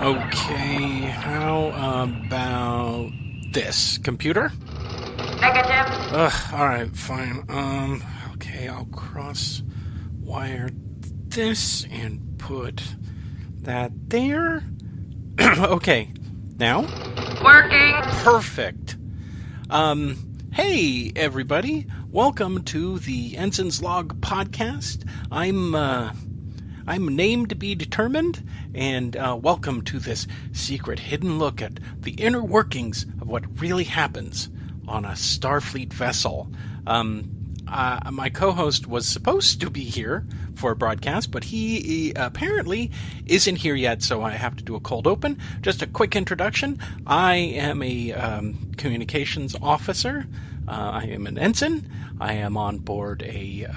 Okay, how about this? Computer? Negative. Alright, fine. Okay, I'll cross-wire this and put that there. Okay, now? Working. Perfect. Hey, everybody. Welcome to the Ensign's Log podcast. I'm named to be determined, and welcome to this secret hidden look at the inner workings of what really happens on a Starfleet vessel. My co-host was supposed to be here for a broadcast, but he apparently isn't here yet, so I have to do a cold open. Just a quick introduction. I am a communications officer. I am an ensign. I am on board a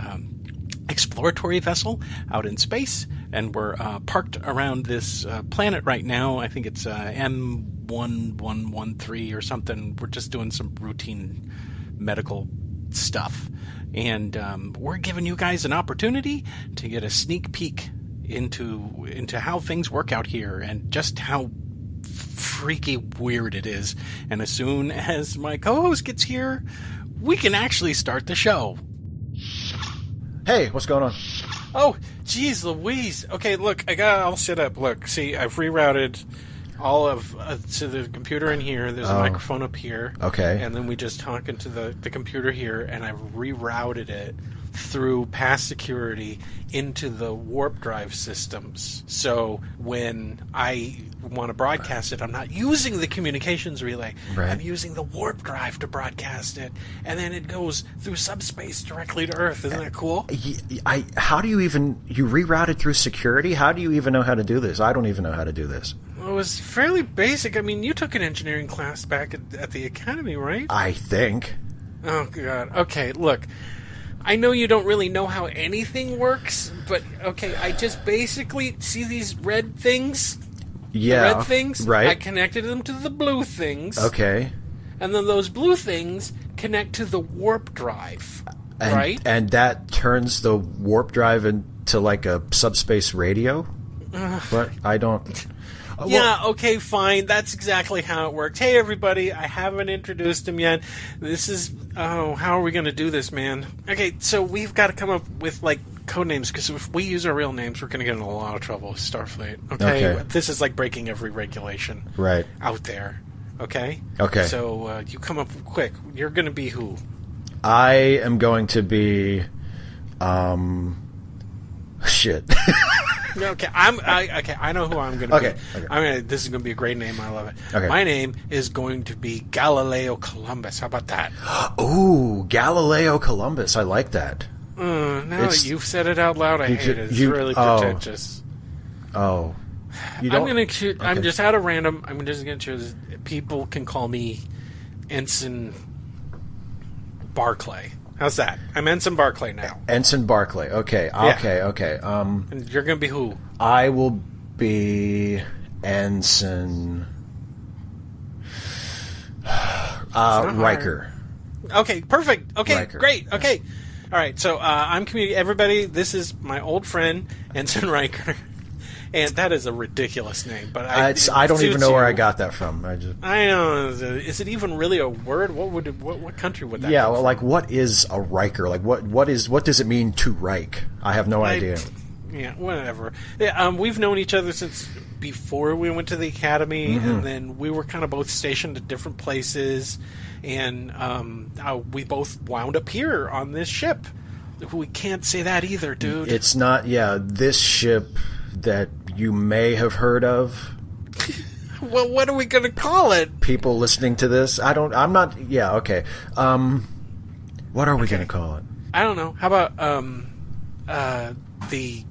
exploratory vessel out in space, and we're parked around this planet right now. I think it's M1113 or something. We're just doing some routine medical stuff. And we're giving you guys an opportunity to get a sneak peek into how things work out here and just how freaky weird it is. And as soon as my co-host gets here, we can actually start the show. Hey, what's going on? Oh, geez Louise. Okay, look, I got it all set up. Look, see, I've rerouted all of to the computer in here. There's a microphone up here. Okay. And then we just talk into the computer here, and I've rerouted it through past security into the warp drive systems. So when I want to broadcast it, I'm not using the communications relay. Right. I'm using the warp drive to broadcast it, and then it goes through subspace directly to Earth. Isn't that cool? How do you rerouted through security? How do you even know how to do this? I don't even know how to do this. Well, it was fairly basic. I mean, you took an engineering class back at the academy, right? I think. Oh, God. Okay, look. I know you don't really know how anything works, but, okay, I just basically see these red things. Yeah. The red things. Right. I connected them to the blue things. Okay. And then those blue things connect to the warp drive. Right? And that turns the warp drive into like a subspace radio? But I don't... Yeah, okay, fine. That's exactly how it works. Hey, everybody, I haven't introduced him yet. This is... Oh, how are we going to do this, man? Okay, so we've got to come up with, like, code names, because if we use our real names, we're going to get in a lot of trouble with Starfleet. Okay? This is like breaking every regulation out there. Okay? Okay. So, you come up quick. You're going to be who? I am going to be... Shit. Okay, I know who I'm going to be. Okay. This is going to be a great name. I love it. Okay. My name is going to be Galileo Columbus. How about that? Ooh, Galileo Columbus. I like that. Now that you've said it out loud, I hate it. It's really pretentious. Oh. You don't? I'm going to choose... Okay. I'm just out of random. I'm just going to choose... People can call me Ensign Barclay. How's that? I'm Ensign Barclay now. Ensign Barclay. Okay. Yeah. Okay. And you're going to be who? I will be Ensign Riker. Okay, perfect. Okay, Riker. Great. Okay. All right, so I'm community. Everybody, this is my old friend, Ensign Riker. And that is a ridiculous name, but I don't even know where I got that from. I know. Is it even really a word? What country would that? Yeah, come well, from? like, what is a Riker? Like, what does it mean to Rike? I have no idea. Yeah, whatever. Yeah, we've known each other since before we went to the academy, and then we were kind of both stationed at different places, and we both wound up here on this ship. We can't say that either, dude. It's not. Yeah, this ship that you may have heard of. Well, what are we going to call it? People listening to this, I'm not. Yeah, okay. What are we going to call it? I don't know. How about the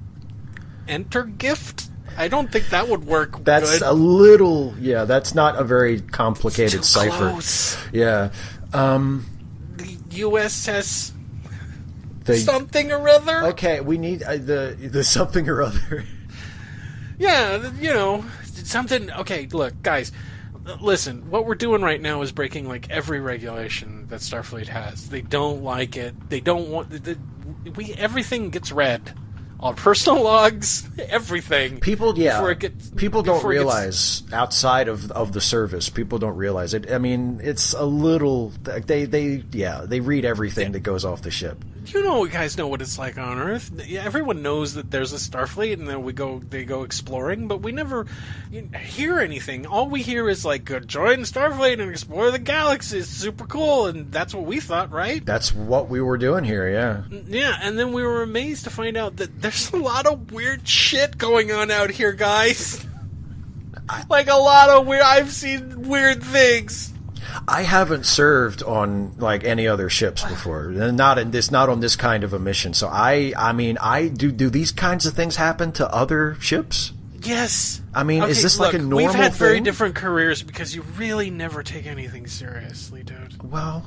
Enter Gift? I don't think that would work. That's good. a little. Yeah, that's not a very complicated cipher. Close. Yeah. The USS. Something or other. Okay, we need the something or other. Yeah, something. Okay, look, guys, listen. What we're doing right now is breaking like every regulation that Starfleet has. They don't like it. They don't want. Everything gets read all personal logs, everything. People before it gets, people don't before it gets- realize outside of the service. People don't realize it. I mean, it's a little. They read everything that goes off the ship. You guys know what it's like on Earth. Yeah, everyone knows that there's a Starfleet, and then they go exploring, but we never hear anything. All we hear is like, join Starfleet and explore the galaxy. It's super cool, and that's what we thought, right? That's what we were doing here. Yeah. Yeah, and then we were amazed to find out that there's a lot of weird shit going on out here, guys. Like a lot of weird. I've seen weird things. I haven't served on like any other ships before, not on this kind of a mission. So I mean, do these kinds of things happen to other ships? Yes. I mean, is this like a normal We've had thing? very different careers because you really never take anything seriously, dude. Well,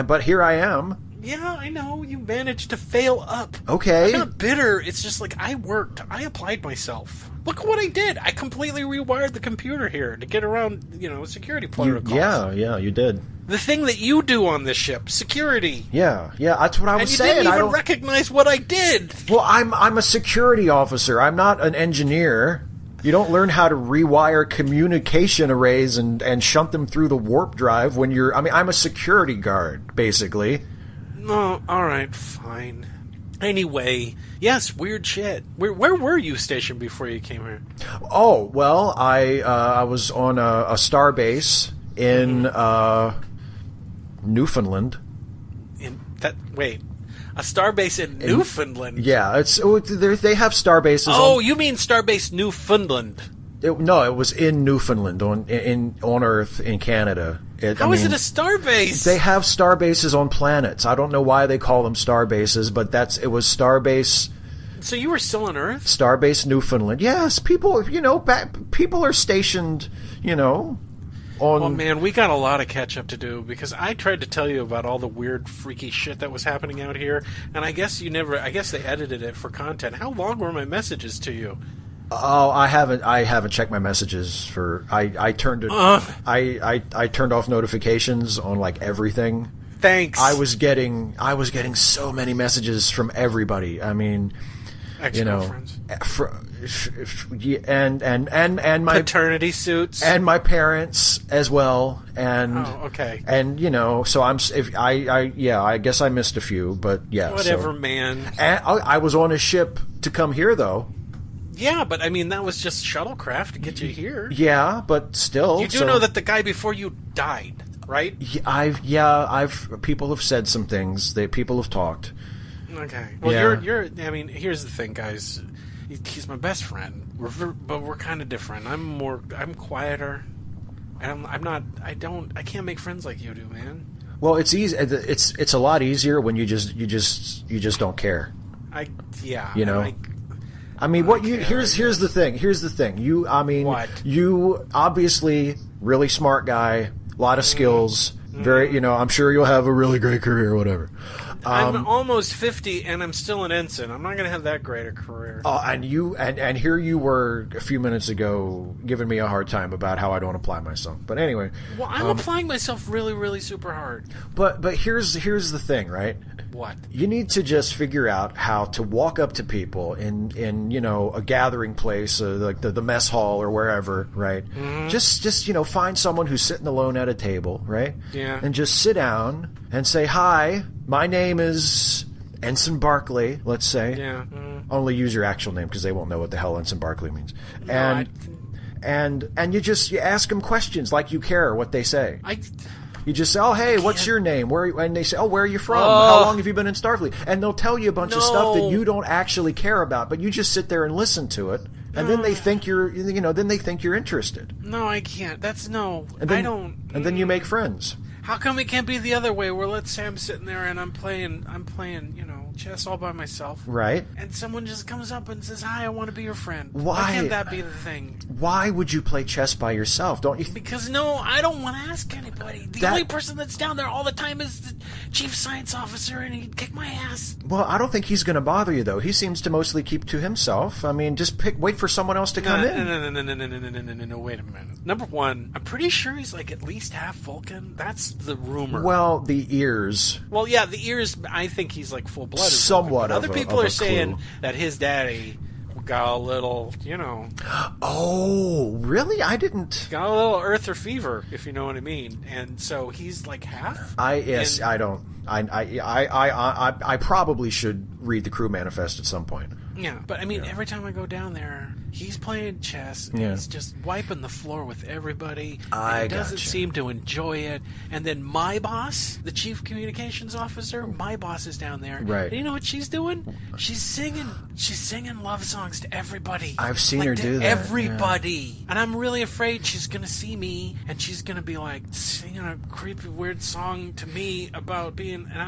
but here I am. Yeah, I know. You managed to fail up. Okay. I'm not bitter. It's just like I worked. I applied myself. Look at what I did. I completely rewired the computer here to get around, security protocols. Yeah, you did. The thing that you do on this ship, security. Yeah, that's what I was saying. And you I didn't don't even recognize what I did. Well, I'm a security officer. I'm not an engineer. You don't learn how to rewire communication arrays and shunt them through the warp drive when you're... I mean, I'm a security guard, basically. No, all right, fine. Anyway, yes, weird shit. Where were you stationed before you came here? Oh, well, I was on a star base in Newfoundland. A starbase in Newfoundland? Yeah, they have star bases. Oh, you mean Starbase Newfoundland? It was in Newfoundland on Earth in Canada. How is it a starbase? They have star bases on planets. I don't know why they call them star bases, but it was Starbase. So you were still on Earth? Starbase Newfoundland. Yes, people. People are stationed. On. Oh man, we got a lot of catch up to do because I tried to tell you about all the weird, freaky shit that was happening out here, and I guess they edited it for content. How long were my messages to you? Oh, I haven't checked my messages for. I turned it. I turned off notifications on like everything. Thanks. I was getting so many messages from everybody. I mean, ex-girlfriends. And my paternity suits and my parents as well. And okay. And so I guess I missed a few, but yeah. Whatever, man. And I was on a ship to come here though. Yeah, but I mean that was just shuttlecraft to get you here. Yeah, but still, you do know that the guy before you died, right? People have said some things. People have talked. Okay. Well, you're. I mean, here's the thing, guys. He's my best friend. But we're kind of different. I'm quieter. I'm not. I can't make friends like you do, man. Well, it's easy. It's a lot easier when you just don't care. Here's the thing. What? You obviously really smart guy, a lot of skills. Very, I'm sure you'll have a really great career, whatever. I'm almost 50 and I'm still an ensign. I'm not going to have that great a career. And here you were a few minutes ago giving me a hard time about how I don't apply myself. But anyway, well, I'm applying myself really, really super hard. But here's the thing, right? What? You need to just figure out how to walk up to people in a gathering place, like the mess hall or wherever, right? Mm-hmm. Just find someone who's sitting alone at a table, right? Yeah. And just sit down and say, "Hi, my name is Ensign Barclay." Let's say. Yeah. Mm-hmm. Only use your actual name because they won't know what the hell Ensign Barclay means. And you ask them questions like you care what they say. You just say, "Oh, hey, what's your name? And they say, "Oh, where are you from? How long have you been in Starfleet?" And they'll tell you a bunch of stuff that you don't actually care about, but you just sit there and listen to it, and then they think you're interested. No, I can't. I don't. And then you make friends. How come it can't be the other way? Where let's say I'm sitting there and I'm playing, chess all by myself, right? And someone just comes up and says, "Hi, I want to be your friend." Why can't that be the thing? Why would you play chess by yourself? Don't you? Because I don't want to ask anybody. The only person that's down there all the time is the chief science officer, and he'd kick my ass. Well, I don't think he's going to bother you though. He seems to mostly keep to himself. I mean, just wait for someone else to come in. No. Wait a minute. Number one, I'm pretty sure he's like at least half Vulcan. That's the rumor. Well, the ears. Well, yeah, the ears. I think he's like full blood. blood is somewhat broken. Other people of are a saying clue. that his daddy got a little, Oh, really? I didn't. got a little earther fever, if you know what I mean. And so he's like half. I don't. I probably should read the crew manifest at some point. Yeah, but I mean, every time I go down there, he's playing chess. And he's just wiping the floor with everybody. And he doesn't seem to enjoy it. And then my boss, the chief communications officer, my boss is down there. Right. And you know what she's doing? She's singing love songs to everybody. I've seen her do that. Everybody. Yeah. And I'm really afraid she's gonna see me and she's gonna be like singing a creepy, weird song to me about being. And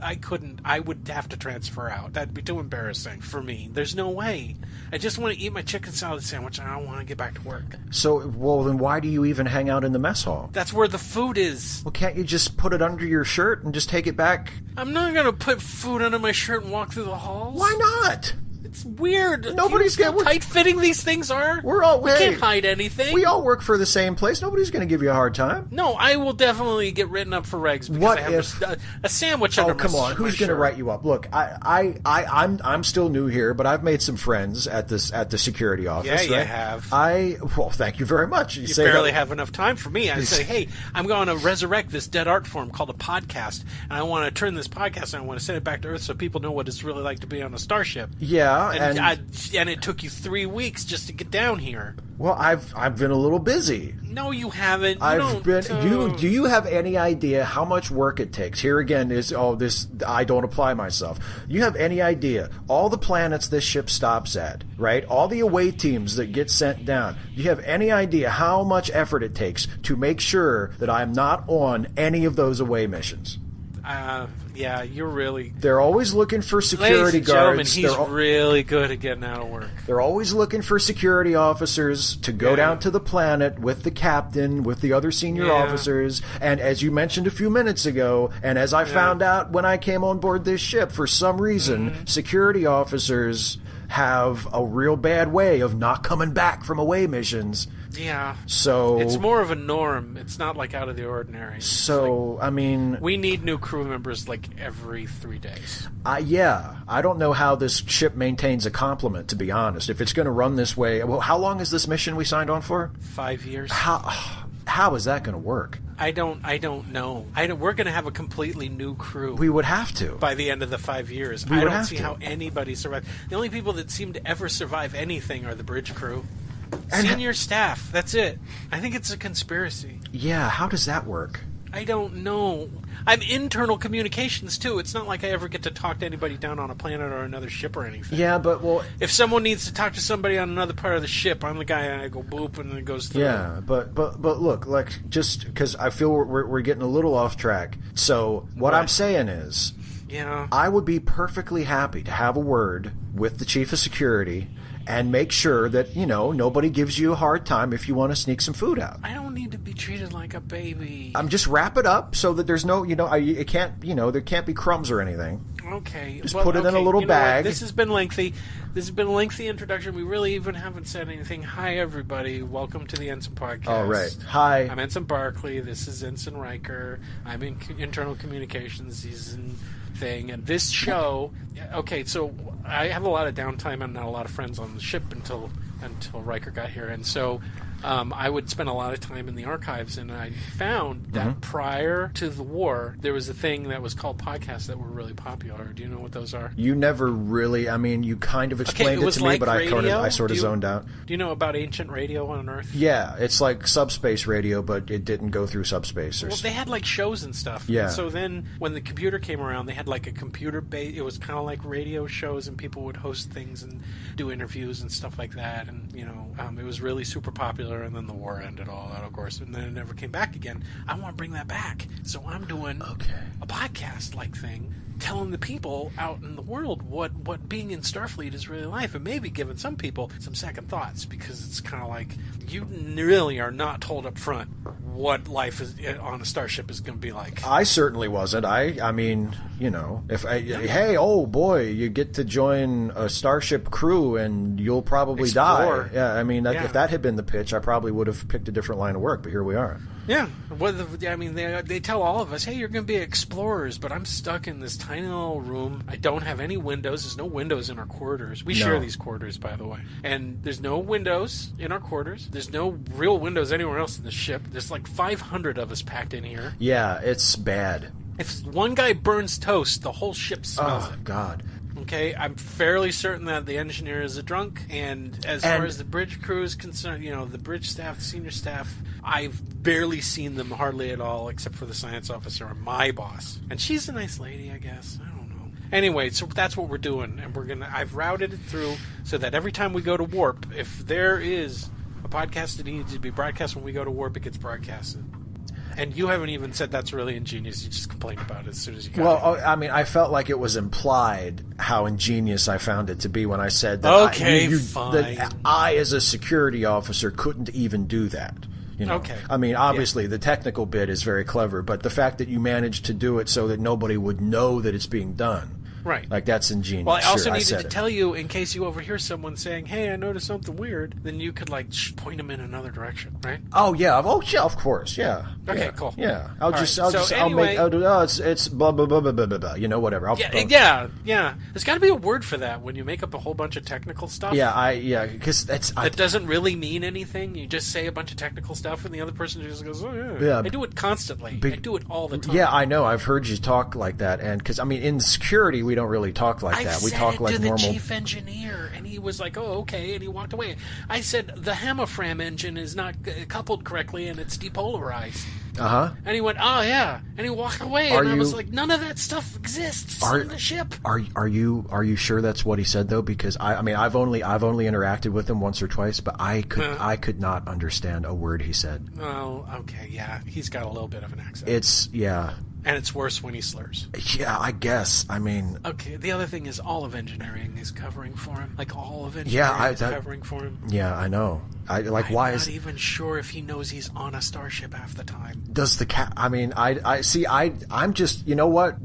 I couldn't. I would have to transfer out. That'd be too embarrassing for me. There's no way. I just want to eat my chicken salad sandwich and I don't want to get back to work. So, well, then why do you even hang out in the mess hall? That's where the food is. Well, can't you just put it under your shirt and just take it back? I'm not going to put food under my shirt and walk through the halls. Why not? It's weird. Nobody's how tight-fitting these things are? We can't hide anything. We all work for the same place. Nobody's going to give you a hard time. No, I will definitely get written up for regs because I have a sandwich under my shirt. Oh, come on. Who's going to write you up? Look, I'm still new here, but I've made some friends at the security office. Yeah, right? you have. Well, thank you very much. You barely have enough time for me. I say, hey, I'm going to resurrect this dead art form called a podcast, and I want to turn this podcast and I want to send it back to Earth so people know what it's really like to be on a starship. Yeah, and it took you 3 weeks just to get down here. Well, I've been a little busy. No, you haven't. Do you have any idea how much work it takes? Here again is this. I don't apply myself. You have any idea all the planets this ship stops at, right? All the away teams that get sent down. Do you have any idea how much effort it takes to make sure that I'm not on any of those away missions? Yeah, you're really... They're always looking for security guards. He's really good at getting out of work. They're always looking for security officers to go down to the planet with the captain, with the other senior officers. And as you mentioned a few minutes ago, and as I found out when I came on board this ship, for some reason, security officers have a real bad way of not coming back from away missions. Yeah. So it's more of a norm. It's not like out of the ordinary. So, I mean... We need new crew members like every 3 days. I don't know how this ship maintains a complement, to be honest. If it's going to run this way... Well, how long is this mission we signed on for? 5 years. How is that going to work? I don't know. We're going to have a completely new crew. We would have to. By the end of the 5 years. I don't see how anybody survives. The only people that seem to ever survive anything are the bridge crew. Senior staff. That's it. I think it's a conspiracy. Yeah, how does that work? I don't know. I'm internal communications, too. It's not like I ever get to talk to anybody down on a planet or another ship or anything. Yeah, but, well... If someone needs to talk to somebody on another part of the ship, I'm the guy and I go boop and it goes through. Yeah, but look, like, just because I feel we're getting a little off track. So, what I'm saying is... Yeah. I would be perfectly happy to have a word with the chief of security and make sure that, nobody gives you a hard time if you want to sneak some food out. I don't need to be treated like a baby. Just wrap it up so that there's no, it can't, there can't be crumbs or anything. Okay. Just put it in a little bag. This has been lengthy. This has been a lengthy introduction. We really even haven't said anything. Hi, everybody. Welcome to the Ensign Podcast. All right. Hi. I'm Ensign Barkley. This is Ensign Riker. I'm in internal communications. He's in thing. And this show... Okay, so I have a lot of downtime and not a lot of friends on the ship until Riker got here. And so... I would spend a lot of time in the archives, and I found that prior to the war, there was a thing that was called podcasts that were really popular. Do you know what those are? You never really, you kind of explained it to me, but I sort of zoned out. Do you know about ancient radio on Earth? Yeah, it's like subspace radio, but it didn't go through subspace. Well, they had like shows and stuff. Yeah. And so then when the computer came around, they had like a computer-based, it was kind of like radio shows, and people would host things and do interviews and stuff like that, and, it was really super popular. And then the war ended all that, of course, and then it never came back again. I want to bring that back, so I'm doing a podcast-like thing, telling the people out in the world what being in Starfleet is really like, and maybe giving some people some second thoughts, because it's kind of like you really are not told up front what life is on a starship is going to be like. I certainly wasn't. Hey, oh boy, you get to join a starship crew and you'll probably die. Yeah, if that had been the pitch, I probably would have picked a different line of work, but here we are. Yeah. They tell all of us, hey, you're going to be explorers, but I'm stuck in this tiny little room. I don't have any windows. There's no windows in our quarters. We share these quarters, by the way. And there's no windows in our quarters. There's no real windows anywhere else in the ship. There's like 500 of us packed in here. Yeah, it's bad. If one guy burns toast, the whole ship smells it. Oh, God. Okay, I'm fairly certain that the engineer is a drunk, and far as the bridge crew is concerned, the bridge staff, the senior staff, I've barely seen them hardly at all, except for the science officer and my boss. And she's a nice lady, I guess. I don't know. Anyway, so that's what we're doing, and I've routed it through so that every time we go to warp, if there is a podcast that needs to be broadcast when we go to warp, it gets broadcasted. And you haven't even said that's really ingenious. You just complained about it as soon as you got it. Well, I mean, I felt like it was implied how ingenious I found it to be when I said that that I, as a security officer, couldn't even do that. Okay. I mean, obviously, the technical bit is very clever, but the fact that you managed to do it so that nobody would know that it's being done. Right. Like, that's ingenious. Well, I also needed to tell you, in case you overhear someone saying, hey, I noticed something weird, then you could, point them in another direction, right? Oh, yeah. Of course. Yeah. Okay, cool. Yeah. It's blah, blah, blah, blah, blah, blah, blah. Whatever. Yeah. There's got to be a word for that when you make up a whole bunch of technical stuff. Because it doesn't really mean anything. You just say a bunch of technical stuff, and the other person just goes, oh, yeah. I do it constantly. I do it all the time. Yeah, I know. I've heard you talk like that. And because, I mean, in security, we don't really talk like that. We talk like normal. I said it to the chief engineer, and he was like, "Oh, okay," and he walked away. I said the Hammerfram engine is not coupled correctly, and it's depolarized. And he went, "Oh yeah," and he walked away. I was like, "None of that stuff exists on the ship." Are you sure that's what he said though? Because I mean, I've only interacted with him once or twice, but I could not understand a word he said. Oh, okay, yeah, he's got a little bit of an accent. And it's worse when he slurs. Yeah, I guess. I mean... Okay, the other thing is all of engineering is covering for him. All of engineering is covering for him. Yeah, I know. I'm not even sure if he knows he's on a starship half the time. Does the cat... I mean, I'm just... You know what?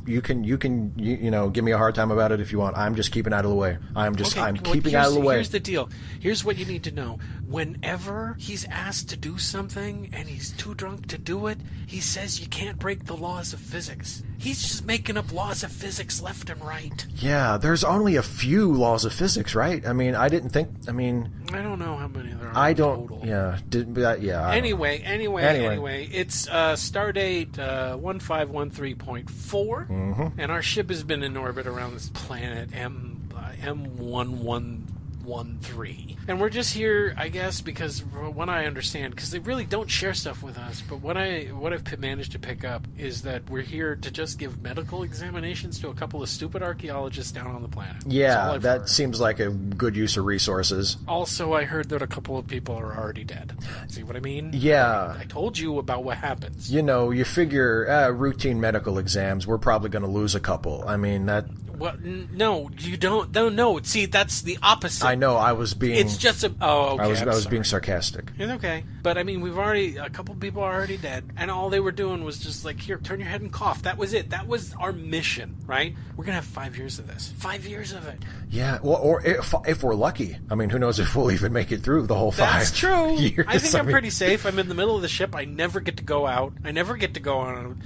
You can give me a hard time about it if you want. I'm just keeping out of the way. I'm keeping out of the way. Here's the deal. Here's what you need to know. Whenever he's asked to do something and he's too drunk to do it, he says you can't break the laws of physics. He's just making up laws of physics left and right. Yeah, there's only a few laws of physics, right? I mean, I didn't think... I mean... I don't know how many there are I don't... total. Yeah. Anyway, it's stardate 1513.4, and our ship has been in orbit around this planet M1113. And we're just here, I guess, because from what I understand, because they really don't share stuff with us, but what I've managed to pick up is that we're here to just give medical examinations to a couple of stupid archaeologists down on the planet. Yeah, that seems like a good use of resources. Also, I heard that a couple of people are already dead. See what I mean? Yeah. I told you about what happens. You figure routine medical exams, we're probably going to lose a couple. I mean, that... Well, no, you don't. No. See, that's the opposite. I know. I was being. It's just a. Oh, okay. I was being sarcastic. It's okay, but I mean, a couple people are already dead, and all they were doing was just like, here, turn your head and cough. That was it. That was our mission, right? We're gonna have 5 years of this. 5 years of it. Yeah. Well, or if we're lucky. I mean, who knows if we'll even make it through the whole 5 years. That's true. I think I'm pretty safe. I'm in the middle of the ship. I never get to go out. I never get to go on.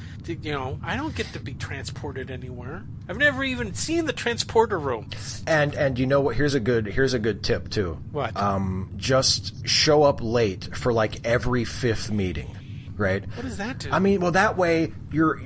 I don't get to be transported anywhere. I've never even seen the transporter room. And you know what? Here's a good tip too. What? Just show up late for like every 5th meeting. Right? What does that do? I mean, well, that way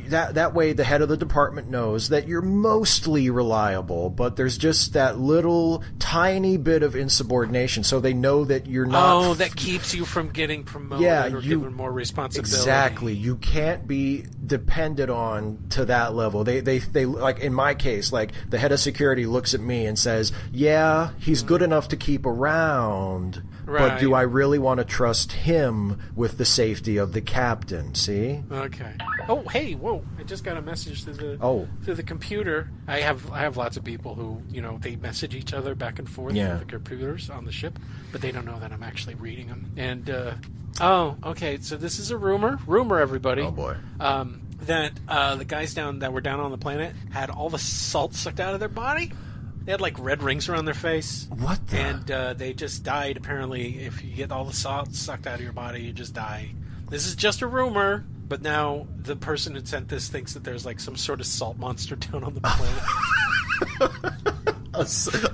that way the head of the department knows that you're mostly reliable, but there's just that little tiny bit of insubordination, so they know that you're not. Oh, that keeps you from getting promoted or given more responsibility. Exactly. You can't be depended on to that level. They like in my case, like the head of security looks at me and says, "Yeah, he's good enough to keep around." Right. But do I really want to trust him with the safety of the captain? See? Okay. Oh, hey, whoa! I just got a message through the computer. I have lots of people who they message each other back and forth through the computers on the ship, but they don't know that I'm actually reading them. And okay. So this is a rumor, everybody. Oh boy. That the guys that were down on the planet had all the salt sucked out of their body. They had like red rings around their face. What the? And they just died. Apparently, if you get all the salt sucked out of your body, you just die. This is just a rumor, but now the person who sent this thinks that there's like some sort of salt monster down on the planet.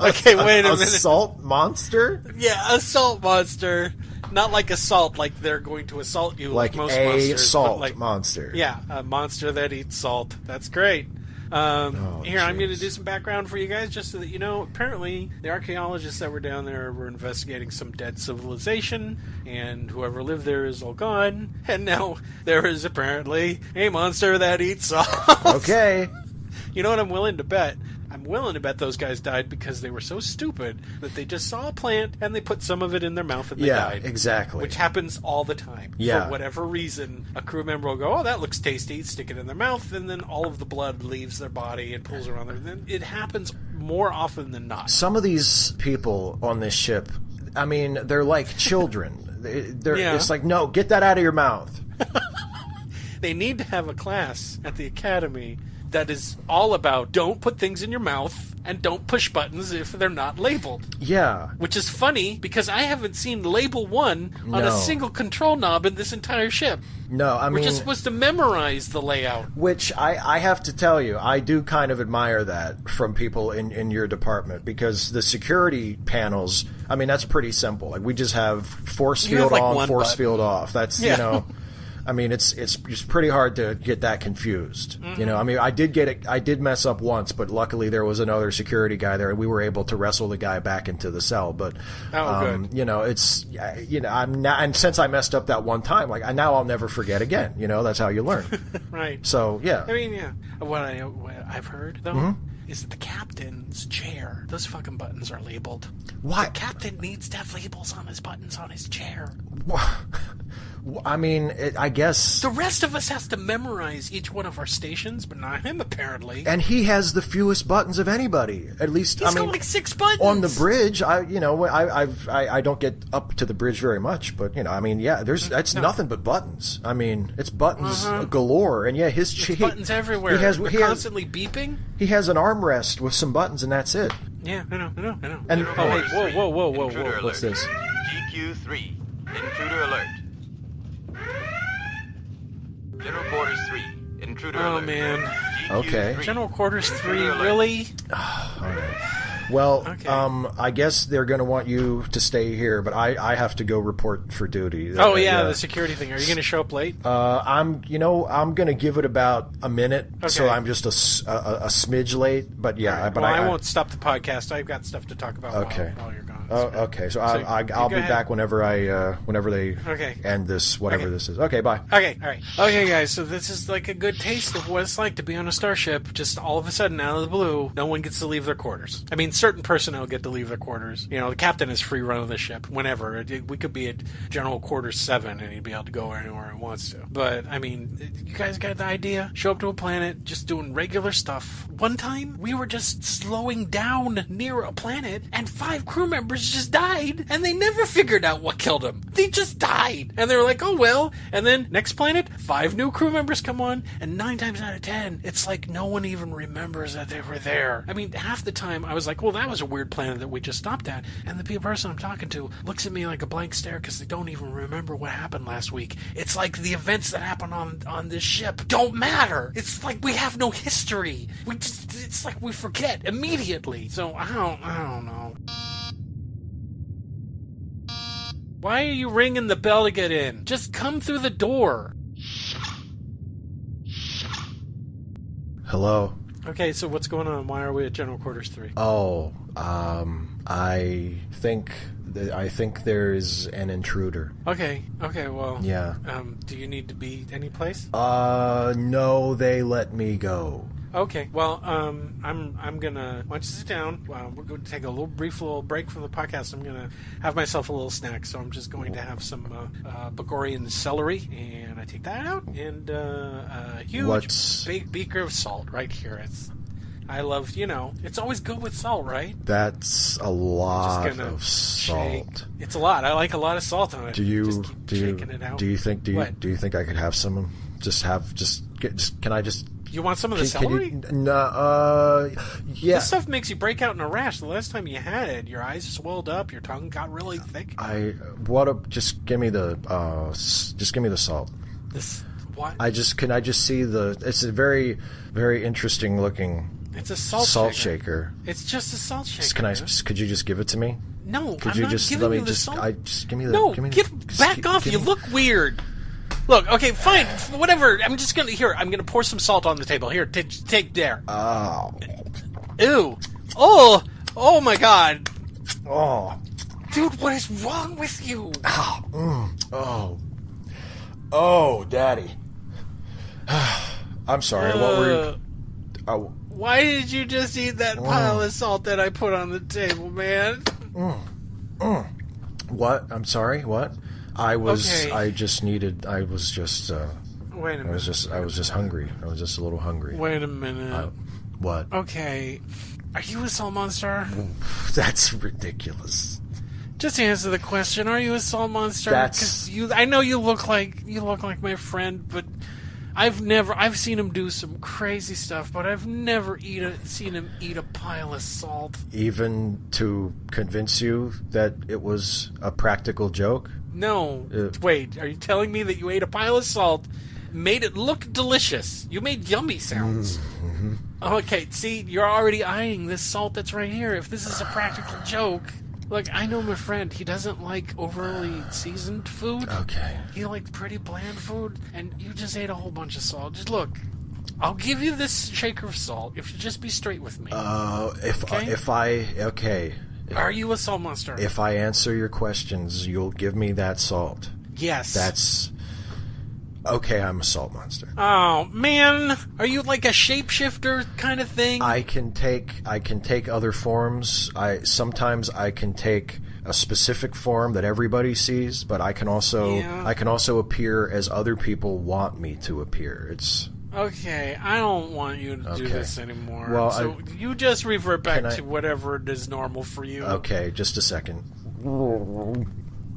Okay, wait a minute. A salt monster? Yeah, a salt monster. Not like assault, like they're going to assault you like most a monsters, salt like, monster. Yeah, a monster that eats salt. That's great. I'm going to do some background for you guys just so that you know. Apparently, the archaeologists that were down there were investigating some dead civilization, and whoever lived there is all gone. And now there is apparently a monster that eats salt. Okay. You know what I'm willing to bet? I'm willing to bet those guys died because they were so stupid that they just saw a plant and they put some of it in their mouth and they died. Yeah, exactly. Which happens all the time. Yeah. For whatever reason, a crew member will go, oh, that looks tasty, stick it in their mouth, and then all of the blood leaves their body and pulls around there. Then it happens more often than not. Some of these people on this ship, I mean, they're like children. It's like, no, get that out of your mouth. They need to have a class at the academy that is all about don't put things in your mouth and don't push buttons if they're not labeled. Yeah. Which is funny because I haven't seen label 1 on a single control knob in this entire ship. No, I mean... We're just supposed to memorize the layout. Which I have to tell you, I do kind of admire that from people in your department because the security panels, I mean, that's pretty simple. Like, we just have force field on, force field off. That's, you know... I mean, it's pretty hard to get that confused. Mm-hmm. You know, I mean, I did mess up once, but luckily there was another security guy there, and we were able to wrestle the guy back into the cell. But, good. You know, I'm not, and since I messed up that one time, like now I'll never forget again. You know, that's how you learn. Right. So yeah. I mean, yeah. What I've heard though. Is that the captain's chair, those fucking buttons are labeled. Why? The captain needs to have labels on his buttons on his chair. I mean, I guess... The rest of us has to memorize each one of our stations, but not him, apparently. And he has the fewest buttons of anybody. At least, He's got like 6 buttons! On the bridge, I don't get up to the bridge very much, but, you know, I mean, yeah, that's nothing but buttons. I mean, it's buttons galore, and yeah, his chair... buttons everywhere. They're constantly beeping. He has an armrest with some buttons, and that's it. Yeah, I know. And, hey, whoa. What's this? GQ3, intruder alert. General Quarters 3, intruder alert. Oh, man. Okay. General Quarters 3, really? All right. Well, okay. I guess they're going to want you to stay here, but I have to go report for duty. The security thing. Are you going to show up late? I'm going to give it about a minute, so I'm just a smidge late. But yeah, right. but I won't stop the podcast. I've got stuff to talk about while you're gone. Okay. So I'll be back whenever they end this, whatever this is. Okay, bye. Okay, all right. Okay, guys. So this is like a good taste of what it's like to be on a starship. Just all of a sudden, out of the blue, no one gets to leave their quarters. I mean, certain personnel get to leave their quarters. You know, the captain is free run of the ship whenever. We could be at General Quarters 7 and he'd be able to go anywhere he wants to. But, I mean, you guys got the idea? Show up to a planet, just doing regular stuff. One time, we were just slowing down near a planet and 5 crew members just died and they never figured out what killed them. They just died. And they were like, oh, well. And then, next planet, 5 new crew members come on and 9 times out of 10, it's like no one even remembers that they were there. I mean, half the time, I was like, well, that was a weird planet that we just stopped at. And the person I'm talking to looks at me like a blank stare because they don't even remember what happened last week. It's like the events that happened on this ship don't matter. It's like we have no history. It's like we forget immediately. So I don't know. Why are you ringing the bell to get in? Just come through the door. Hello. Okay, so what's going on? Why are we at General Quarters 3? Oh, I think there's an intruder. Okay, well... Yeah. Do you need to be any place? No, they let me go. Okay, well, I'm gonna... Why don't you sit down? We're going to take a brief little break from the podcast. I'm gonna have myself a little snack, so I'm just going to have some Bulgarian celery, and I take that out, and a huge big beaker of salt right here. I love, it's always good with salt, right? That's a lot of salt. It's a lot. I like a lot of salt on it. Do you shaking it out. Do you think I could have some? Can I just You want some of the celery? Yeah. This stuff makes you break out in a rash. The last time you had it, your eyes swelled up, your tongue got really thick. Just give me the salt. This what? Can I just see it's a very, very interesting looking. It's a salt shaker. It's just a salt shaker. Could you just give it to me? No, Could I'm you not just giving let me you the just? salt. Give me the. No, give me back off. You look weird. Look, okay, fine, whatever. I'm gonna pour some salt on the table. Here, take there. Oh. Ew. Oh my God. Oh. Dude, what is wrong with you? Oh, Daddy. I'm sorry. What were you? Why did you just eat that pile of salt that I put on the table, man? What? I'm sorry. What? I was. Okay. I was just. Wait a minute. I was just hungry. I was just a little hungry. Wait a minute. What? Okay. Are you a salt monster? That's ridiculous. Just answer the question. Are you a salt monster? That's. I know you look like my friend, but I've seen him do some crazy stuff, but I've never seen him eat a pile of salt. Even to convince you that it was a practical joke? No. Wait, are you telling me that you ate a pile of salt, made it look delicious? You made yummy sounds. Mm-hmm. Okay, see, you're already eyeing this salt that's right here. If this is a practical joke... Look, I know my friend. He doesn't like overly seasoned food. Okay. He likes pretty bland food, and you just ate a whole bunch of salt. Just look, I'll give you this shaker of salt if you just be straight with me. Okay. Are you a salt monster? If I answer your questions, you'll give me that salt. Yes. That's... Okay, I'm a salt monster. Oh, man. Are you like a shapeshifter kind of thing? I can take other forms. Sometimes I can take a specific form that everybody sees, but I can also appear as other people want me to appear. It's okay. I don't want you to do this anymore. Well, so you just revert back to whatever it is normal for you. Okay, just a second.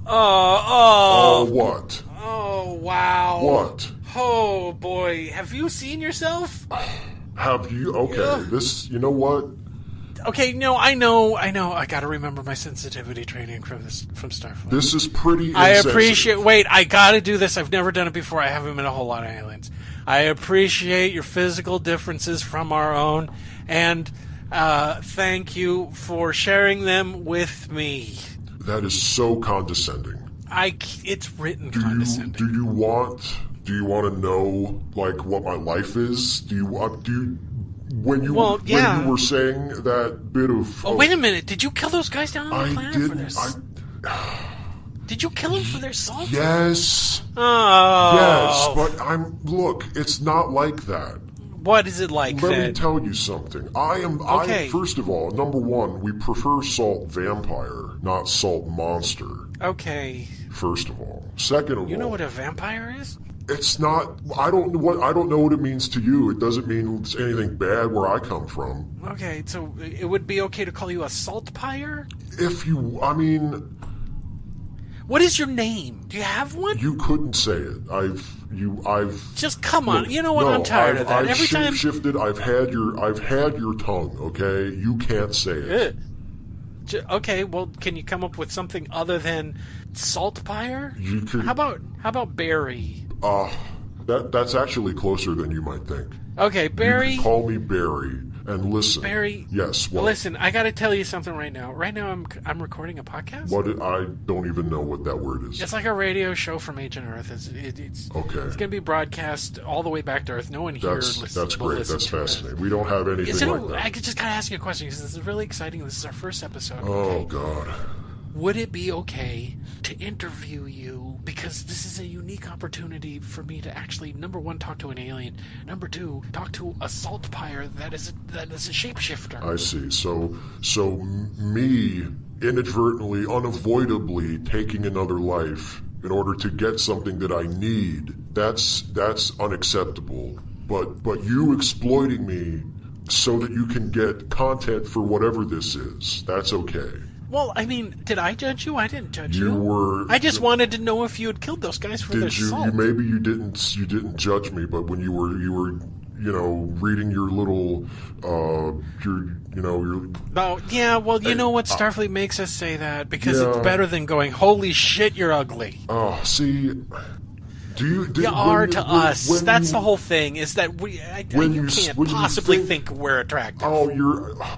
Oh, what? Oh, wow. What? Oh, boy. Have you seen yourself? Have you? Okay, you know what? Okay, no, I know. I gotta remember my sensitivity training from Starfleet. This is pretty insensitive. I appreciate... Wait, I gotta do this. I've never done it before. I haven't met a whole lot of aliens. I appreciate your physical differences from our own, and thank you for sharing them with me. That is so condescending. It's written condescending. Do you want to know like what my life is? When you were saying that bit of... Oh, wait a minute. Did you kill those guys down on the planet for this? Did you kill them for their salt? Yes. Oh. Yes, but look, it's not like that. What is it like Let me tell you something. First of all, number one, we prefer salt vampire, not salt monster. Okay. First of all. Second of all... You know what a vampire is? It's not... I don't know what it means to you. It doesn't mean it's anything bad where I come from. Okay, so it would be okay to call you a saltpire? What is your name? Do you have one? You couldn't say it. I've... Just come on. You know what? I'm tired of that. Every time... I've shifted. I've had your tongue, okay? You can't say it. Okay, well, can you come up with something other than saltpire? You could... How about berry? That's actually closer than you might think. Okay, Barry. You can call me Barry. And listen. Barry. Yes. What? Listen, I got to tell you something right now. Right now, I'm recording a podcast. I don't even know what that word is. It's like a radio show from Ancient Earth. It's okay. It's going to be broadcast all the way back to Earth. No one here listens. That's great. That's fascinating. We don't have anything like that. I just got to ask you a question because this is really exciting. This is our first episode. Oh God. Would it be okay to interview you? Because this is a unique opportunity for me to actually, number one, talk to an alien. Number two, talk to a saltpire that is a shapeshifter. I see. So me inadvertently, unavoidably taking another life in order to get something that I need, that's unacceptable. But you exploiting me so that you can get content for whatever this is, that's okay. Well, I mean, did I judge you? I didn't judge you. I just wanted to know if you had killed those guys for their salt. Maybe you didn't judge me, but when you were reading your little, your. Oh, yeah, well, you know what? Starfleet makes us say that because it's better than going, holy shit, you're ugly. Oh, see, you are to us. That's the whole thing, is that you can't possibly think we're attractive. Oh,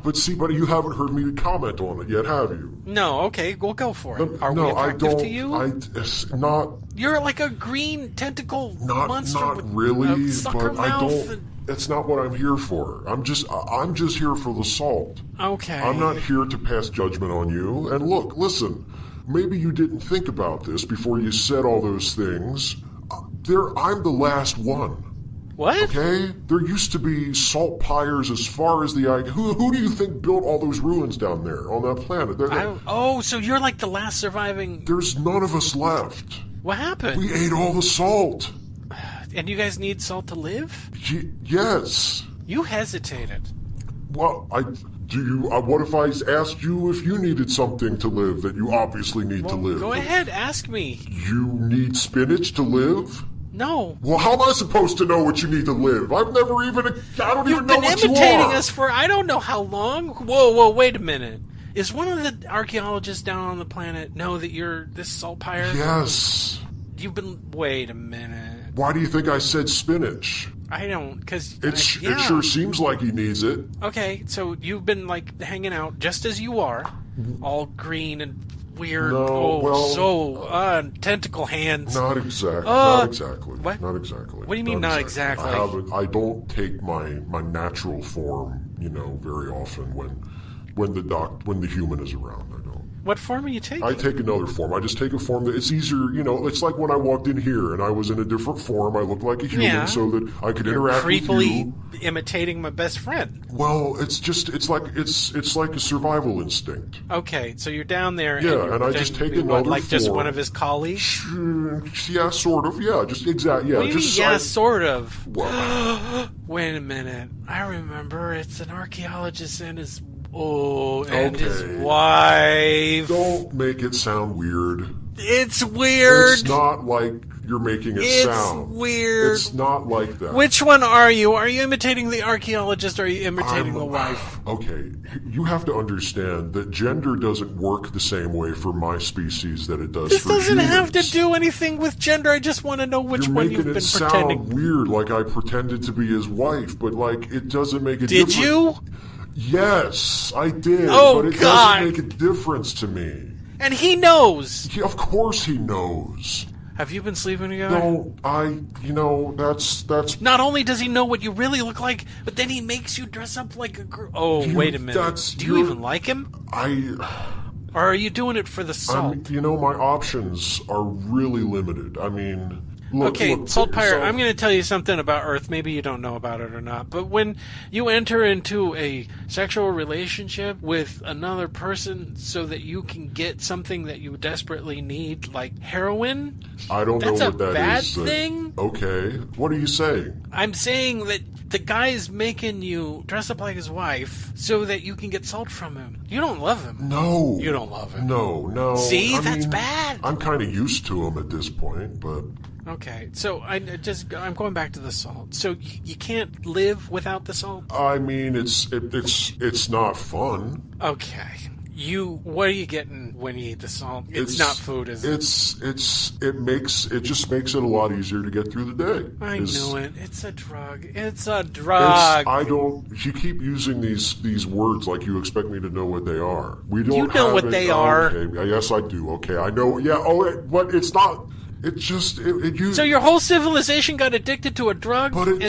but you haven't heard me comment on it yet, have you? No, okay, we'll go for it. Are we attractive to you? It's not... You're like a green tentacle monster not with really, a sucker but I mouth. don't... That's not what I'm here for. I'm just here for the salt. Okay. I'm not here to pass judgment on you. And look, listen, maybe you didn't think about this before you said all those things. I'm the last one. What? Okay? There used to be salt pyres as far as the eye. Who do you think built all those ruins down there on that planet? So you're like the last surviving... There's none of us left. What happened? We ate all the salt. And you guys need salt to live? Yes. You hesitated. Well, what if I asked you if you needed something to live that you obviously need to live? Go ahead, ask me. You need spinach to live? No. Well, how am I supposed to know what you need to live? I don't even know what you are. You've been imitating us for I don't know how long. Whoa, wait a minute. Is one of the archaeologists down on the planet know that you're this salt pirate? Yes. Wait a minute. Why do you think I said spinach? I don't, because... It sure seems like he needs it. Okay, so you've been, hanging out just as you are, all green and weird, tentacle hands. Not exactly. Not exactly. What? Not exactly. What do you mean not exactly? I don't take my natural form, very often when the human is around. I don't. What form are you taking? I take another form. I just take a form that it's easier, it's like when I walked in here and I was in a different form. I looked like a human so that I could interact with you. Creepily imitating my best friend. Well, it's like a survival instinct. Okay, so you're down there and I just take another form. Just one of his colleagues? Yeah, sort of. Yeah, just exactly. Yeah, what do you mean, sort of? Wait a minute. I remember it's an archaeologist and his his wife. Don't make it sound weird. It's weird. It's not like you're making it sound. It's weird. It's not like that. Which one are you? Are you imitating the archaeologist or are you imitating the wife? Okay, you have to understand that gender doesn't work the same way for my species that it does for humans. This doesn't have to do anything with gender. I just want to know which one you've been pretending. You're making it sound weird, like I pretended to be his wife, but it doesn't make a difference. Did you? Yes, I did, but it doesn't make a difference to me. And he knows. Of course he knows. Have you been sleeping together? No, that's... Not only does he know what you really look like, but then he makes you dress up like a girl. Oh, wait a minute. Do you even like him? Or are you doing it for the salt? My options are really limited. I mean... Look, Salt Pirate, I'm going to tell you something about Earth. Maybe you don't know about it or not. But when you enter into a sexual relationship with another person so that you can get something that you desperately need, like heroin, I don't know what that is. That's a bad thing? Okay. What are you saying? I'm saying that the guy is making you dress up like his wife so that you can get salt from him. You don't love him. No. You don't love him. No. See? That's bad. I'm kind of used to him at this point, but... Okay, so I'm going back to the salt. So you can't live without the salt? I mean, it's not fun. Okay. What are you getting when you eat the salt? It's not food, is it? It just makes it a lot easier to get through the day. I knew it. It's a drug. It's a drug. You keep using these words like you expect me to know what they are. We don't. You know what they are. Okay. Yes, I do. Okay, I know. Yeah. But it's not. It just So your whole civilization got addicted to a drug, but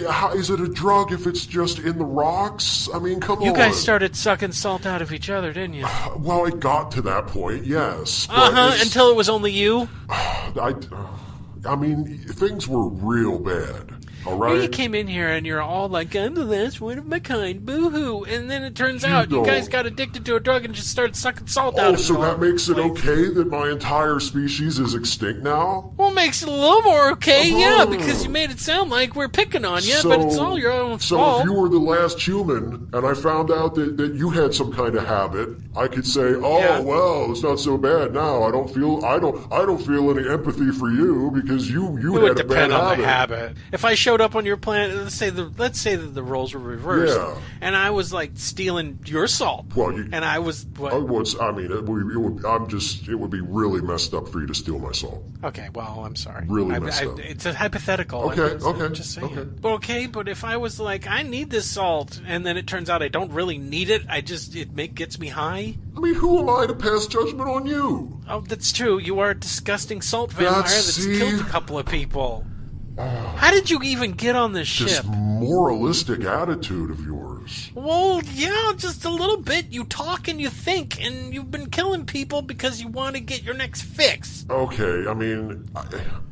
how is it a drug if it's just in the rocks? I mean, come on. You guys started sucking salt out of each other, didn't you? Well, it got to that point, yes. Until it was only you. I mean, things were real bad. All right. Well, you came in here and you're all like, I'm the last one of my kind, boo-hoo. And then it turns out you guys got addicted to a drug and just started sucking salt out of it. So that makes it okay that my entire species is extinct now? Well, it makes it a little more okay, yeah, because you made it sound like we're picking on you, but it's all your own fault. So if you were the last human and I found out that you had some kind of habit, I could say, well, it's not so bad now. I don't feel any empathy for you because because you It had would a bad depend on the habit. habit. If I showed up on your planet, let's say that the roles were reversed, Yeah. and I was like stealing your salt. Well, and I was what? it would be really messed up for you to steal my salt. Okay, well, I'm sorry. Really messed up. It's a hypothetical. Okay, I'm just saying. okay. But if I was like, I need this salt, and then it turns out I don't really need it, gets me high. I mean, who am I to pass judgment on you? Oh, that's true. You are a disgusting salt vampire that's killed a couple of people. How did you even get on this This ship? moralistic attitude of yours. Well, yeah, just a little bit. You talk and you think, and you've been killing people because you want to get your next fix. Okay, I mean,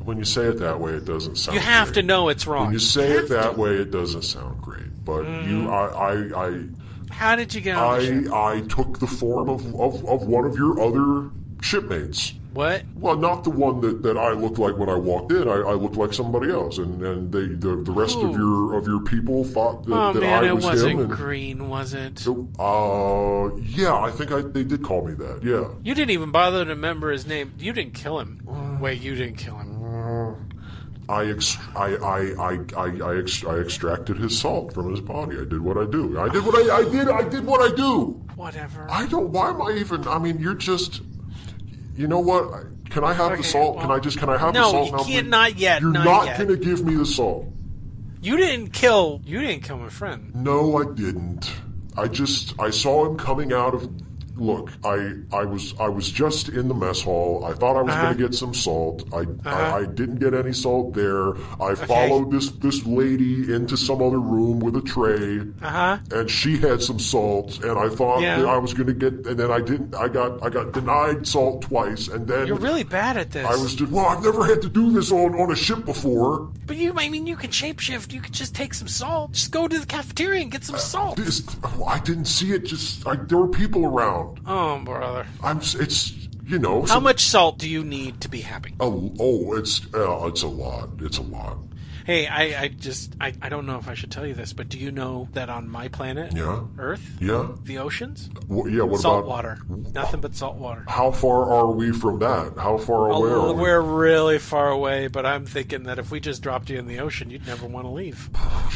when you say it that way, it doesn't sound You have great. to know it's wrong. When you say it that way, it doesn't sound great. But How did you get on the ship? I took the form of one of your other shipmates. What? Well, not the one that I looked like when I walked in. I looked like somebody else, and the rest of your people thought that, Oh that man, I it was wasn't him. And, green, was it? yeah, I think they did call me that. Yeah. You didn't even bother to remember his name. You didn't kill him. Wait, you didn't kill him. I extracted his salt from his body. I did what I do. I did what I do. Whatever. I don't. Why am I even? I mean, you're just. You know what? Can I have the salt? well, Can I have no, the salt you now? can't. please? Not yet. You're not not yet. going to give me the salt. You didn't kill my friend. No, I didn't. I saw him coming out of. Look, I was just in the mess hall. I thought I was going to get some salt. I didn't get any salt there. I followed this lady into some other room with a tray, and she had some salt. And I thought that I was going to get, and then I didn't. I got denied salt twice, and then You're really bad at this. I was just. Well, I've never had to do this on a ship before. But you can shapeshift. You could just take some salt. Just go to the cafeteria and get some salt. I didn't see it. There were people around. Oh, brother. It's How much salt do you need to be happy? it's a lot. It's a lot. Hey, I don't know if I should tell you this, but do you know that on my planet, Earth, the oceans, what salt about water, nothing but salt water. How far are we from that? How far away are we? We're really far away, but I'm thinking that if we just dropped you in the ocean, you'd never want to leave.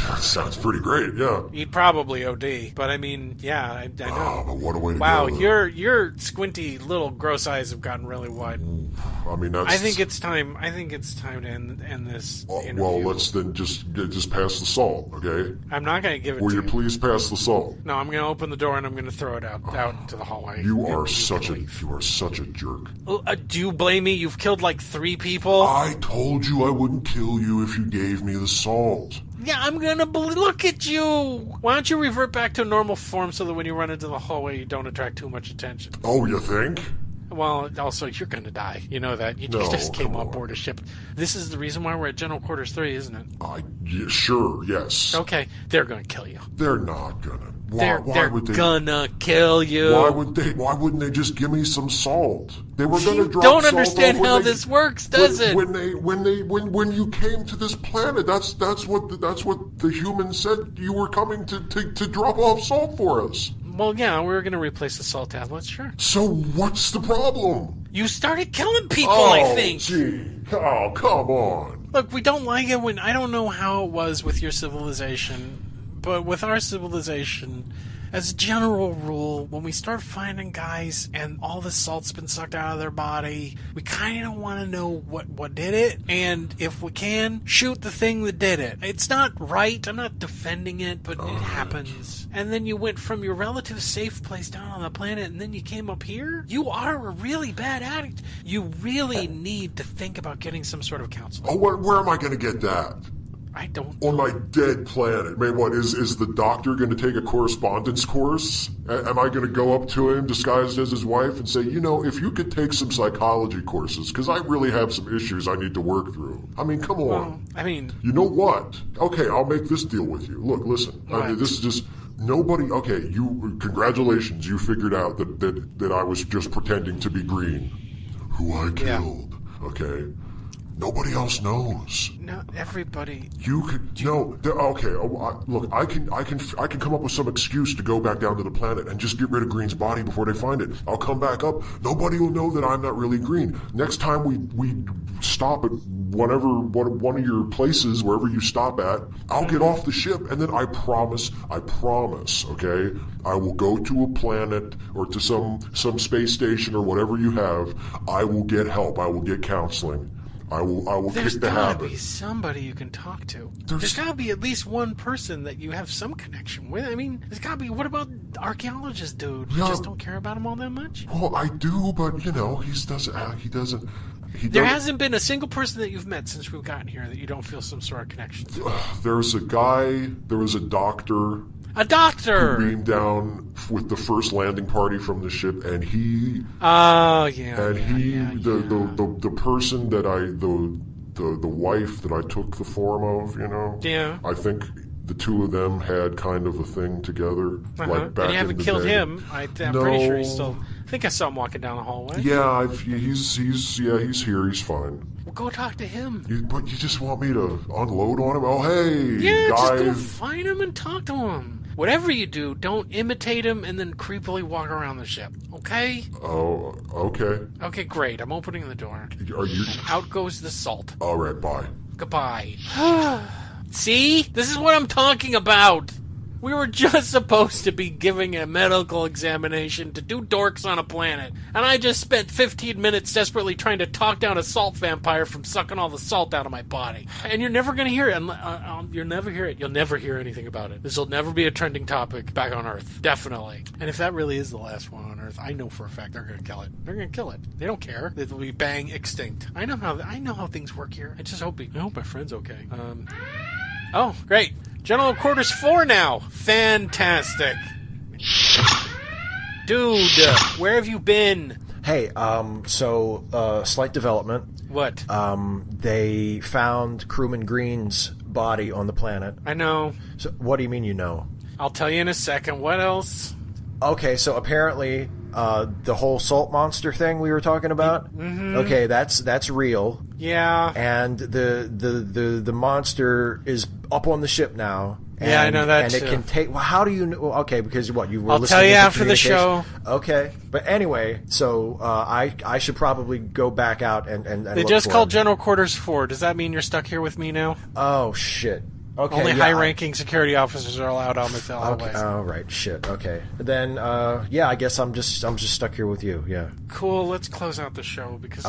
That sounds pretty great. Yeah. You'd probably OD, but I mean, yeah, I know. Oh, but what a way to Wow, go. your squinty little gross eyes have gotten really wide. I mean, that's. I think it's time to end this interview. Well, let's then just pass the salt, okay? I'm not going to give it Will to you please pass the salt? No, I'm going to open the door and I'm going to throw it out into the hallway. You are can such leave. a jerk. Do you blame me? You've killed like 3 people. I told you I wouldn't kill you if you gave me the salt. Yeah, I'm gonna look at you. Why don't you revert back to normal form so that when you run into the hallway, you don't attract too much attention? Oh, you think? Well, also, you're gonna die. You know that. You No, just came come on on. board a ship. This is the reason why we're at General Quarters 3, isn't it? Sure, yes. Okay, they're gonna kill you. They're not gonna. They're would they? gonna kill you. Why would they? Why wouldn't they just give me some salt? They were going to You drop don't salt understand off when how they- this works, does it? When you came to this planet, that's what the humans said you were coming to drop off salt for us. Well, yeah, we were gonna replace the salt tablets, sure. So what's the problem? You started killing people, I think. Gee, oh, come on. Look, we don't like it when... I don't know how it was with your civilization, but with our civilization, as a general rule, when we start finding guys and all the salt's been sucked out of their body, we kind of want to know what did it, and if we can, shoot the thing that did it. It's not right, I'm not defending it, but it happens. And then you went from your relative safe place down on the planet, and then you came up here? You are a really bad addict. You really need to think about getting some sort of counseling. Oh, where am I going to get that? I don't... On my dead planet. I mean, what, is the doctor going to take a correspondence course? Am I going to go up to him disguised as his wife and say, if you could take some psychology courses, because I really have some issues I need to work through. I mean, come on. Well, I mean... You know what? Okay, I'll make this deal with you. Look, listen. I mean, this is just... Nobody... Okay, congratulations. You figured out that I was just pretending to be green. Who I killed. Okay? Nobody else knows. No, everybody. You could okay. Look, I can come up with some excuse to go back down to the planet and just get rid of Green's body before they find it. I'll come back up. Nobody will know that I'm not really Green. Next time we stop at one of your places, wherever you stop at, I'll get off the ship, and then I promise, okay, I will go to a planet or to some space station or whatever you have. I will get help. I will get counseling. I will kick the habit. There's gotta be somebody you can talk to. There's gotta be at least one person that you have some connection with. I mean, there's gotta be. What about archaeologist dude? You just don't care about him all that much? Well, I do, but he doesn't. There hasn't been a single person that you've met since we've gotten here that you don't feel some sort of connection to. There was a doctor. A doctor! Who beamed down with the first landing party from the ship, and he... Oh, yeah. And the person that the wife that I took the form of, Yeah. I think the two of them had kind of a thing together, like back in the day. And you haven't killed him. I'm pretty sure he's still... I think I saw him walking down the hallway. Yeah, he's here. He's fine. Well, go talk to him. But you just want me to unload on him? Oh, hey, yeah, guys. just go find him and talk to him. Whatever you do, don't imitate him and then creepily walk around the ship. Okay? Oh, okay. Okay, great. I'm opening the door. Are you? And out goes the salt. All right, bye. Goodbye. See? This is what I'm talking about. We were just supposed to be giving a medical examination to two dorks on a planet, and I just spent 15 minutes desperately trying to talk down a salt vampire from sucking all the salt out of my body. And you're never going to hear it. You'll never hear it. You'll never hear anything about it. This will never be a trending topic back on Earth. Definitely. And if that really is the last one on Earth, I know for a fact they're going to kill it. They're going to kill it. They don't care. It'll be bang extinct. I know how things work here. I just hope my friend's okay. Oh, great. General Quarters 4 now. Fantastic. Dude, where have you been? Hey, slight development. What? They found Crewman Green's body on the planet. I know. So, what do you mean you know? I'll tell you in a second. What else? Okay, so apparently, the whole salt monster thing we were talking about. Mm-hmm. Okay, that's real. Yeah. And the monster is up on the ship now. And, yeah, I know that and too. It can take. Well, how do you know? Okay, because what you were. I'll listening tell you to after the show. Okay, but anyway, so I should probably go back out and they just called General Quarters 4. Does that mean you're stuck here with me now? Oh shit. Okay, only high-ranking security officers are allowed on the hallway. Okay. Oh, right. Shit. Okay. Then, I guess I'm just stuck here with you. Yeah. Cool. Let's close out the show because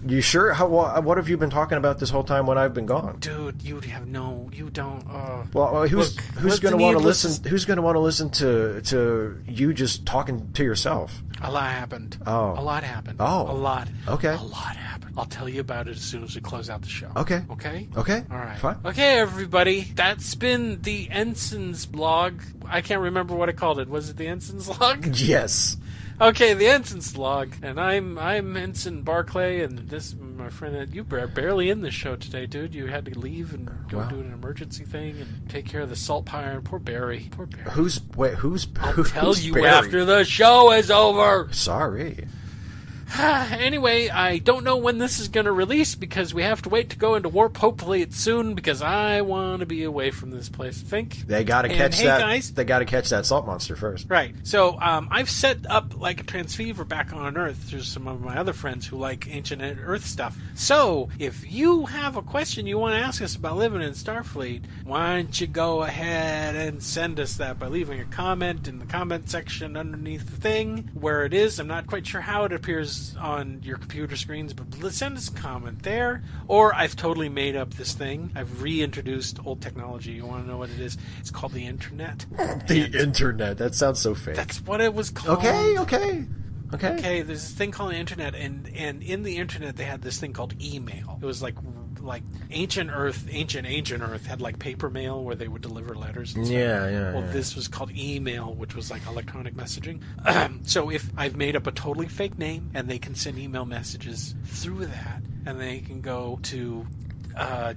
You sure? What have you been talking about this whole time when I've been gone? Dude, you don't. Well, who's going to want to listen? Who's going to want to listen to you just talking to yourself? A lot happened. Oh. A lot happened. Oh. A lot. Okay. A lot happened. I'll tell you about it as soon as we close out the show. Okay. Okay? Okay. All right. Fine. Okay, everybody. That's been the Ensign's blog. I can't remember what I called it. Was it the Ensign's log? Yes. Okay, the Ensign's log. And I'm Ensign Barclay, and this my friend. You were barely in this show today, dude. You had to leave and go do an emergency thing and take care of the salt pyre. Poor Barry. Poor Barry. I'll tell you Barry? after the show is over. Sorry. Anyway, I don't know when this is going to release because we have to wait to go into warp. Hopefully it's soon because I want to be away from this place, I think. They got to catch that. Guys. They got to catch that salt monster first. Right. So I've set up like a transceiver back on Earth through some of my other friends who like ancient Earth stuff. So if you have a question you want to ask us about living in Starfleet, why don't you go ahead and send us that by leaving a comment in the comment section underneath the thing where it is. I'm not quite sure how it appears on your computer screens, but send us a comment there. Or I've totally made up this thing. I've reintroduced old technology. You want to know what it is? It's called the Internet. The Internet. That sounds so fake. That's what it was called. Okay. There's this thing called the Internet, and in the Internet they had this thing called email. It was like ancient Earth had like paper mail where they would deliver letters and stuff. Yeah. Well, this was called email, which was like electronic messaging. So if I've made up a totally fake name and they can send email messages through that, and they can go to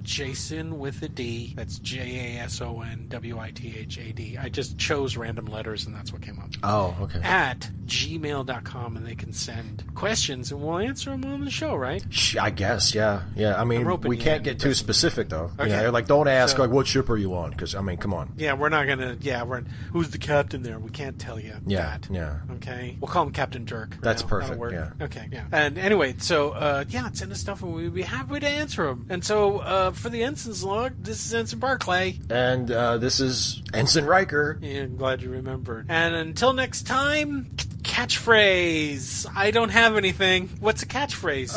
Jason with a D. That's JASONWITHAD. I just chose random letters and that's what came up. Oh, okay. At gmail.com, and they can send questions and we'll answer them on the show, right? I guess, yeah. I mean, we can't get too specific though. Okay. You know, like, don't ask like what ship are you on? Because I mean, come on. Yeah, we're not gonna. Yeah, who's the captain there? We can't tell you. That. Yeah. Okay, we'll call him Captain Jerk. That's perfect. Yeah. Okay. Yeah. And anyway, so send us stuff and we'd be happy to answer them. And so for the Ensign's log, this is Ensign Barclay. And this is Ensign Riker. Yeah, I'm glad you remembered. And until next time, catchphrase. I don't have anything. What's a catchphrase?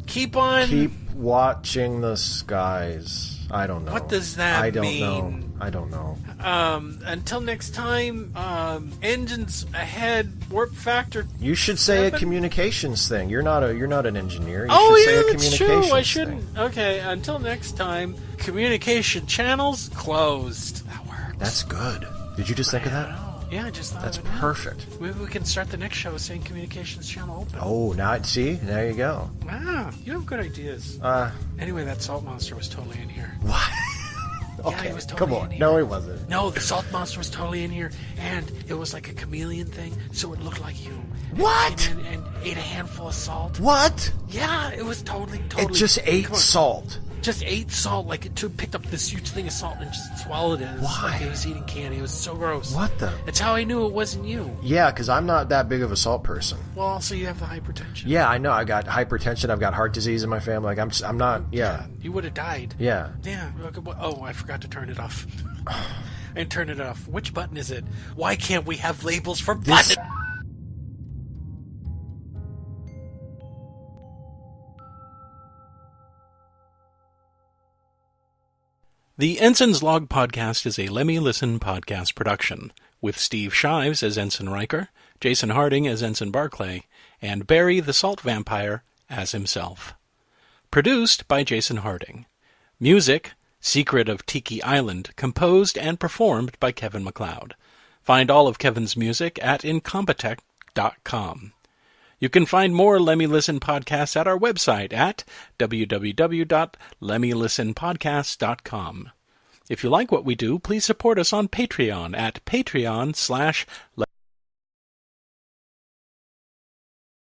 Keep watching the skies. I don't know. What does that mean? I don't know. Until next time, engines ahead, warp factor. You should say 7? A communications thing. You're not an engineer. You should say a that's communications true. I shouldn't. Thing. Okay, until next time, communication channels closed. That works. That's good. Did you just think of that? Yeah, I just thought that's of it. Perfect. Maybe we can start the next show saying communications channel open. Oh, now see, there you go. Ah, you have good ideas. Anyway, that salt monster was totally in here. What? Yeah, okay, he was totally come on. In here. No, he wasn't. No, the salt monster was totally in here, and it was like a chameleon thing, so it looked like you. What? And ate a handful of salt. What? Yeah, it was totally. It just ate salt. Just ate salt, like it picked up this huge thing of salt and just swallowed it. It was Why? like it was eating candy. It was so gross. What the? That's how I knew it wasn't you. Yeah, because I'm not that big of a salt person. Well, also you have the hypertension. Yeah, I know. I got hypertension. I've got heart disease in my family. Like I'm not. Yeah. You would have died. Yeah. Yeah. Oh, I forgot to turn it off. And turn it off. Which button is it? Why can't we have labels for buttons? The Ensign's Log Podcast is a Lemmy Listen podcast production, with Steve Shives as Ensign Riker, Jason Harding as Ensign Barclay, and Barry the Salt Vampire as himself. Produced by Jason Harding. Music, Secret of Tiki Island, composed and performed by Kevin MacLeod. Find all of Kevin's music at incompetech.com. You can find more Lemmy Listen podcasts at our website at www.lemmylistenpodcast.com. If you like what we do, please support us on Patreon at patreon.com/.